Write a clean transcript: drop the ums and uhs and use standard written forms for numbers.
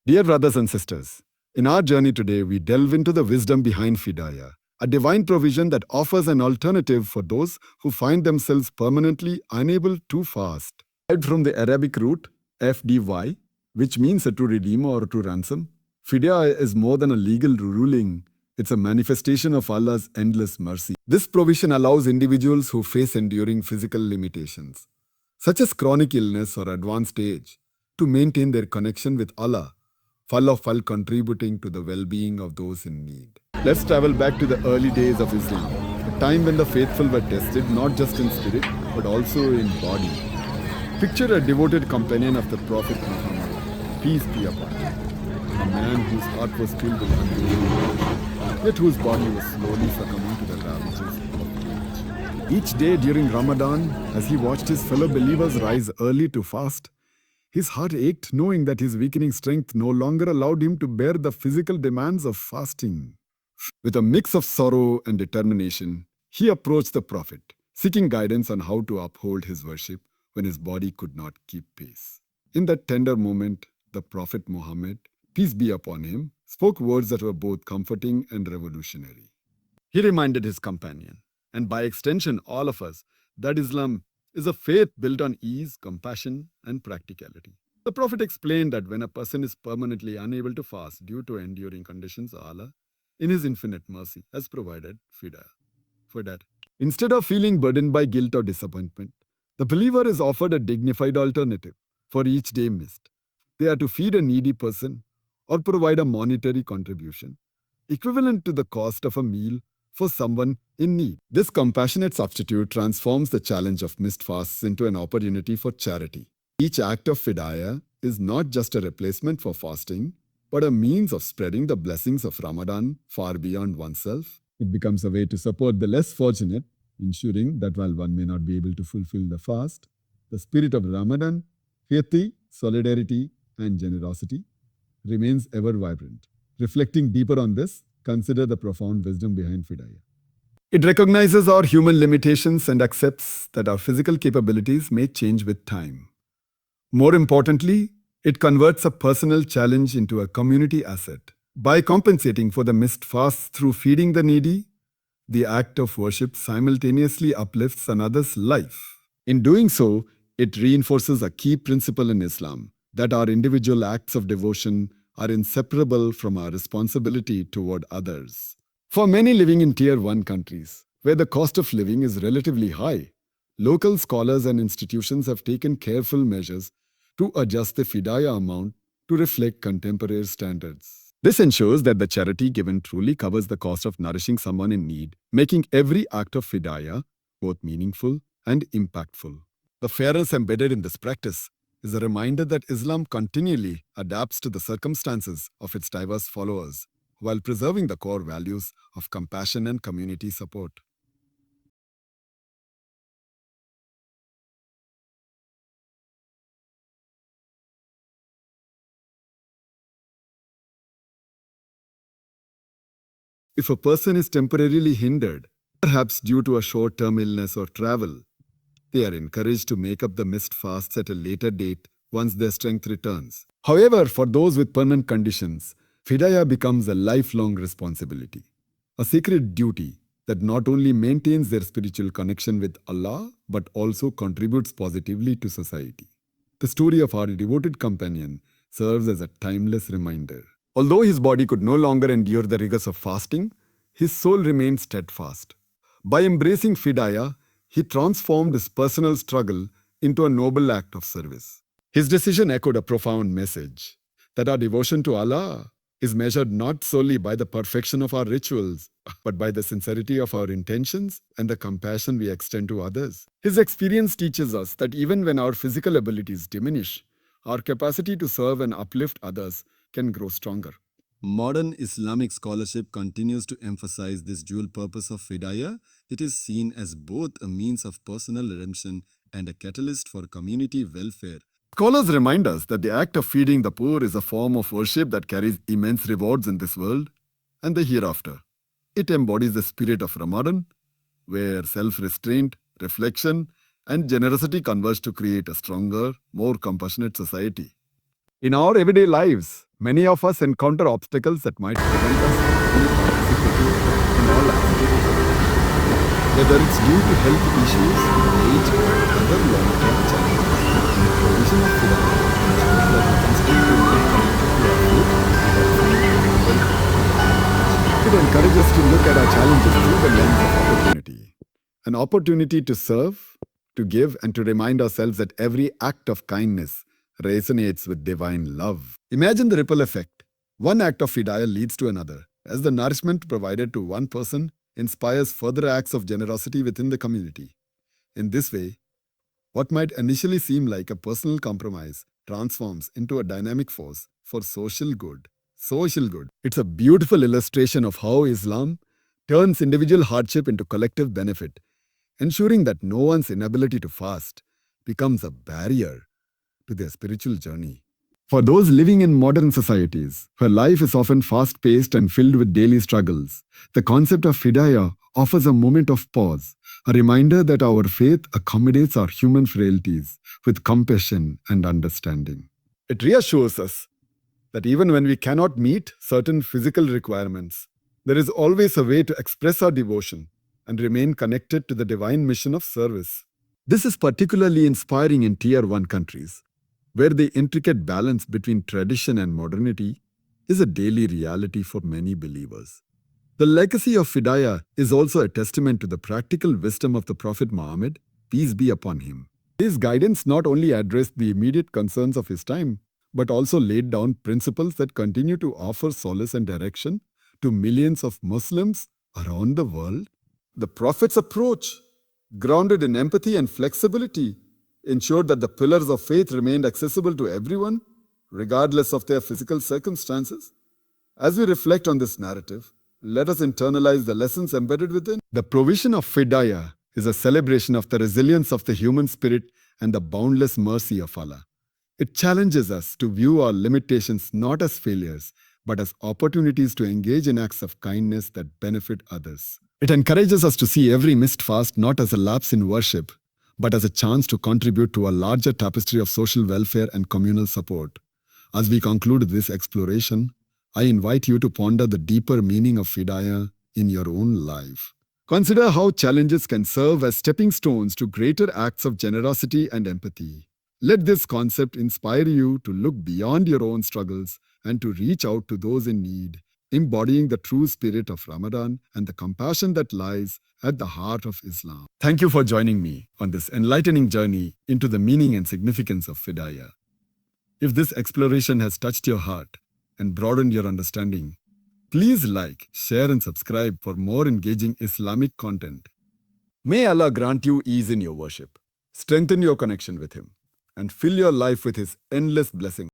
Dear brothers and sisters, in our journey today, we delve into the wisdom behind Fidiah, a divine provision that offers an alternative for those who find themselves permanently unable to fast. Derived from the Arabic root FDY, which means to redeem or to ransom, Fidiah is more than a legal ruling. It's a manifestation of Allah's endless mercy. This provision allows individuals who face enduring physical limitations, such as chronic illness or advanced age, to maintain their connection with Allah, fall contributing to the well-being of those in need. Let's travel back to the early days of Islam, a time when the faithful were tested not just in spirit, but also in body. Picture a devoted companion of the Prophet Muhammad, peace be upon him, a man whose heart was filled with unbelief, yet whose body was slowly succumbing to the ravages of age. Each day during Ramadan, as he watched his fellow believers rise early to fast, his heart ached knowing that his weakening strength no longer allowed him to bear the physical demands of fasting. With a mix of sorrow and determination, he approached the Prophet, seeking guidance on how to uphold his worship when his body could not keep pace. In that tender moment, the Prophet Muhammad, peace be upon him, spoke words that were both comforting and revolutionary. He reminded his companion, and by extension all of us, that Islam is a faith built on ease, compassion, and practicality. The Prophet explained that when a person is permanently unable to fast due to enduring conditions, Allah, in His infinite mercy, has provided Fidiah. For that, instead of feeling burdened by guilt or disappointment, the believer is offered a dignified alternative for each day missed. They are to feed a needy person or provide a monetary contribution, equivalent to the cost of a meal for someone in need. This compassionate substitute transforms the challenge of missed fasts into an opportunity for charity. Each act of Fidiah is not just a replacement for fasting, but a means of spreading the blessings of Ramadan far beyond oneself. It becomes a way to support the less fortunate, ensuring that while one may not be able to fulfill the fast, the spirit of Ramadan, piety, solidarity, and generosity remains ever vibrant. Reflecting deeper on this, consider the profound wisdom behind Fidiah. It recognizes our human limitations and accepts that our physical capabilities may change with time. More importantly, it converts a personal challenge into a community asset. By compensating for the missed fasts through feeding the needy, the act of worship simultaneously uplifts another's life. In doing so, it reinforces a key principle in Islam, that our individual acts of devotion are inseparable from our responsibility toward others. For many living in Tier 1 countries, where the cost of living is relatively high, local scholars and institutions have taken careful measures to adjust the Fidiah amount to reflect contemporary standards. This ensures that the charity given truly covers the cost of nourishing someone in need, making every act of Fidiah both meaningful and impactful. The fairness embedded in this practice is a reminder that Islam continually adapts to the circumstances of its diverse followers, while preserving the core values of compassion and community support. If a person is temporarily hindered, perhaps due to a short-term illness or travel, they are encouraged to make up the missed fasts at a later date once their strength returns. However, for those with permanent conditions, Fidiah becomes a lifelong responsibility, a sacred duty that not only maintains their spiritual connection with Allah, but also contributes positively to society. The story of our devoted companion serves as a timeless reminder. Although his body could no longer endure the rigors of fasting, his soul remained steadfast. By embracing Fidiah, he transformed his personal struggle into a noble act of service. His decision echoed a profound message that our devotion to Allah is measured not solely by the perfection of our rituals, but by the sincerity of our intentions and the compassion we extend to others. His experience teaches us that even when our physical abilities diminish, our capacity to serve and uplift others can grow stronger. Modern Islamic scholarship continues to emphasize this dual purpose of Fidiah. It is seen as both a means of personal redemption and a catalyst for community welfare. Scholars remind us that the act of feeding the poor is a form of worship that carries immense rewards in this world and the hereafter. It embodies the spirit of Ramadan, where self-restraint, reflection, and generosity converge to create a stronger, more compassionate society. In our everyday lives, many of us encounter obstacles that might prevent us from participating in all aspects of life. Whether it's due to health issues, age, or other long-term challenges. The provision of Fidiah ensures that we can still remain connected to our faith without feeling overwhelmed. It encourages us to look at our challenges through the lens of opportunity. An opportunity to serve, to give, and to remind ourselves that every act of kindness resonates with divine love. Imagine the ripple effect. One act of Fidiah leads to another, as the nourishment provided to one person inspires further acts of generosity within the community. In this way, what might initially seem like a personal compromise transforms into a dynamic force for social good. Social good. It's a beautiful illustration of how Islam turns individual hardship into collective benefit, ensuring that no one's inability to fast becomes a barrier to their spiritual journey. For those living in modern societies, where life is often fast-paced and filled with daily struggles, the concept of Fidiah offers a moment of pause, a reminder that our faith accommodates our human frailties with compassion and understanding. It reassures us that even when we cannot meet certain physical requirements, there is always a way to express our devotion and remain connected to the divine mission of service. This is particularly inspiring in Tier 1 countries, where the intricate balance between tradition and modernity is a daily reality for many believers. The legacy of Fidiah is also a testament to the practical wisdom of the Prophet Muhammad, peace be upon him. His guidance not only addressed the immediate concerns of his time, but also laid down principles that continue to offer solace and direction to millions of Muslims around the world. The Prophet's approach, grounded in empathy and flexibility, ensured that the pillars of faith remained accessible to everyone, regardless of their physical circumstances. As we reflect on this narrative, let us internalize the lessons embedded within. The provision of Fidiah is a celebration of the resilience of the human spirit and the boundless mercy of Allah. It challenges us to view our limitations not as failures, but as opportunities to engage in acts of kindness that benefit others. It encourages us to see every missed fast not as a lapse in worship, but as a chance to contribute to a larger tapestry of social welfare and communal support. As we conclude this exploration, I invite you to ponder the deeper meaning of Fidiah in your own life. Consider how challenges can serve as stepping stones to greater acts of generosity and empathy. Let this concept inspire you to look beyond your own struggles and to reach out to those in need, embodying the true spirit of Ramadan and the compassion that lies at the heart of Islam. Thank you for joining me on this enlightening journey into the meaning and significance of Fidiah. If this exploration has touched your heart and broadened your understanding, please like, share and subscribe for more engaging Islamic content. May Allah grant you ease in your worship, strengthen your connection with Him, and fill your life with His endless blessings.